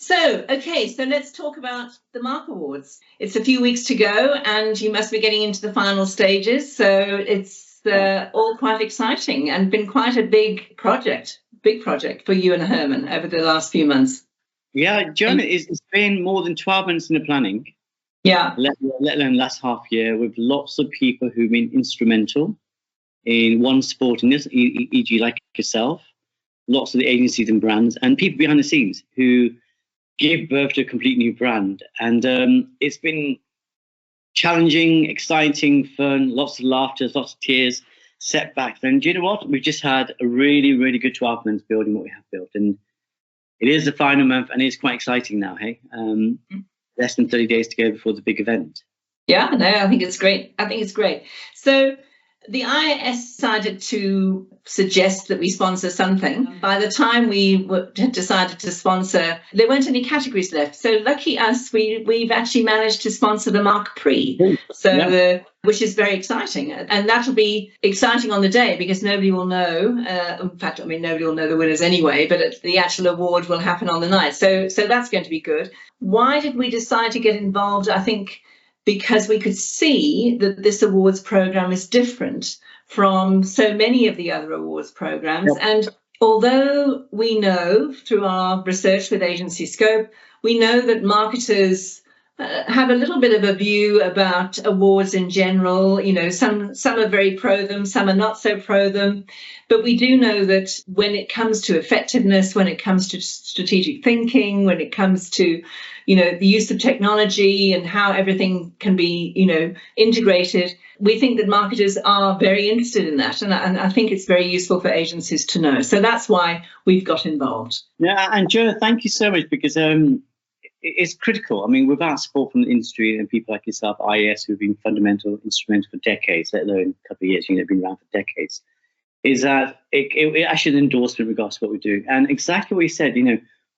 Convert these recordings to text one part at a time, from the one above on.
So let's talk about the Mark Awards. It's a few weeks to go, and you must be getting into the final stages. So it's all quite exciting and been quite a big project for you and Herman over the last few months. Yeah, Joanna, it's been more than 12 months in the planning. Yeah. Let alone last half year, with lots of people who've been instrumental in one sport in this, e.g. like yourself, lots of the agencies and brands, and people behind the scenes who give birth to a complete new brand. And it's been challenging, exciting, fun, lots of laughter, lots of tears, setbacks. And do you know what? We've just had a really, really good 12 months building what we have built. And it is the final month, and it's quite exciting now, hey? Less than 30 days to go before the big event. Yeah, no, I think it's great. So the IAS decided to suggest that we sponsor something. By the time we had decided to sponsor, there weren't any categories left. So lucky us, we've actually managed to sponsor the MarkPrix. Which is very exciting. And that'll be exciting on the day because nobody will know. In fact, nobody will know the winners anyway, but the actual award will happen on the night. So that's going to be good. Why did we decide to get involved? I think because we could see that this awards program is different from so many of the other awards programs. Yep. And although we know through our research with Agency Scope, we know that marketers have a little bit of a view about awards in general. You know, some are very pro them, some are not so pro them. But we do know that when it comes to effectiveness, when it comes to strategic thinking, when it comes to, the use of technology and how everything can be, integrated, we think that marketers are very interested in that. And I think it's very useful for agencies to know. So that's why we've got involved. Yeah, and Joe, thank you so much, because it's critical. I mean, without support from the industry and people like yourself, IAS, who've been instrumental for decades, let alone a couple of years, been around for decades, is that it actually an endorsement in regards to what we're doing. And exactly what you said,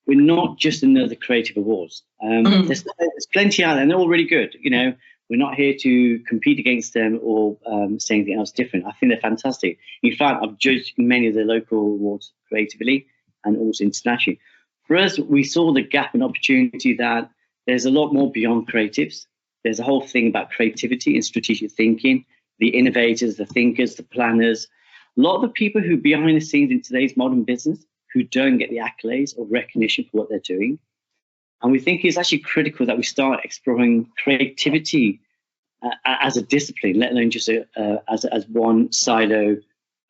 we're not just another creative awards. There's plenty out there, and they're all really good. We're not here to compete against them or say anything else different. I think they're fantastic. In fact, I've judged many of the local awards creatively and also internationally. For us, we saw the gap and opportunity that there's a lot more beyond creatives. There's a whole thing about creativity and strategic thinking, the innovators, the thinkers, the planners, a lot of the people who are behind the scenes in today's modern business who don't get the accolades or recognition for what they're doing. And we think it's actually critical that we start exploring creativity as a discipline, let alone just as one silo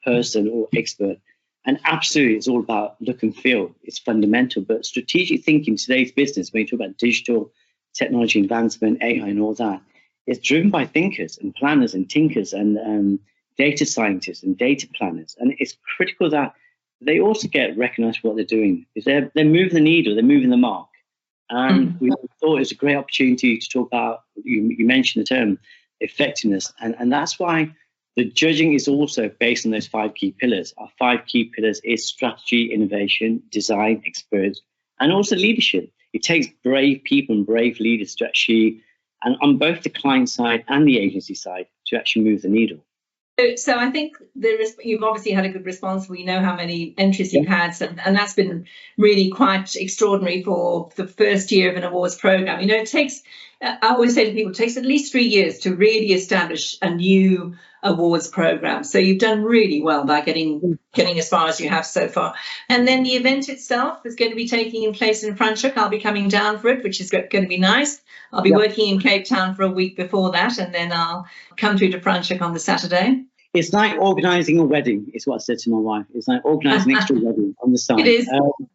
person or expert. And absolutely, it's all about look and feel. It's fundamental. But strategic thinking in today's business, when you talk about digital technology advancement, AI and all that, it's driven by thinkers and planners and tinkers and data scientists and data planners. And it's critical that they also get recognized for what they're doing. They're moving the needle, they're moving the mark. And we thought it was a great opportunity to talk about, you mentioned the term effectiveness. And that's why the judging is also based on those 5 key pillars. Our 5 key pillars is strategy, innovation, design, experience, and also leadership. It takes brave people and brave leaders to actually, and on both the client side and the agency side, to actually move the needle. So I think you've obviously had a good response. We know how many entries you've had, and that's been really quite extraordinary for the first year of an awards program. It takes, I always say to people, it takes at least 3 years to really establish a new awards program. So you've done really well by getting as far as you have so far. And then the event itself is going to be taking place in Franschhoek. I'll be coming down for it, which is going to be nice. I'll be working in Cape Town for a week before that, and then I'll come through to Franschhoek on the Saturday. It's like organising a wedding, is what I said to my wife. It's like organising an extra wedding on the side. It is.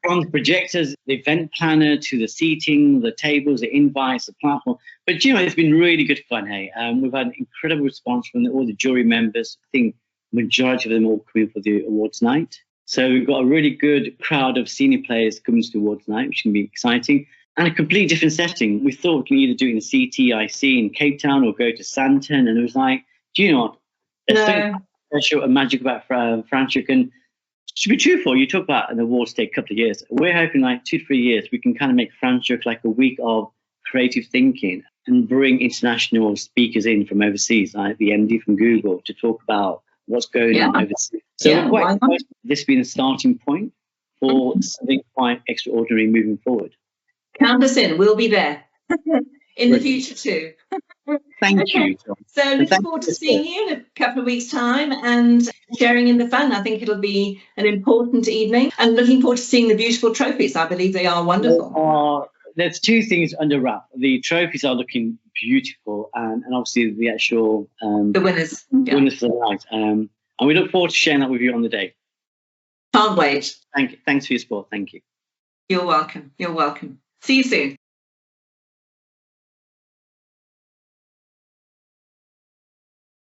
From the projectors, the event planner, to the seating, the tables, the invites, the platform. But, it's been really good fun, hey. We've had an incredible response from all the jury members. I think the majority of them all coming for the awards night. So we've got a really good crowd of senior players coming to the awards night, which can be exciting. And a completely different setting. We thought we can either do it in the CTIC in Cape Town or go to Santon. And it was like, do you know what? There's something special and magic about Franschhoek. And to be truthful, you talk about an awards take a couple of years. We're hoping like 2 to 3 years, we can kind of make Franschhoek like a week of creative thinking and bring international speakers in from overseas, like the MD from Google, to talk about what's going on overseas. So we're quite excited this being a starting point for something quite extraordinary moving forward. Count us in. We'll be there in the Brilliant. future too. Thank Okay. you, Tom. So And looking thank forward you to seeing you in a couple of weeks' time and sharing in the fun. I think it'll be an important evening, and looking forward to seeing the beautiful trophies. I believe they are wonderful. There's two things under wrap. The trophies are looking beautiful, and obviously the actual The winners. Yeah. winners for the night. And we look forward to sharing that with you on the day. Can't wait. Thanks for your support. Thank you. You're welcome. You're welcome. See you soon.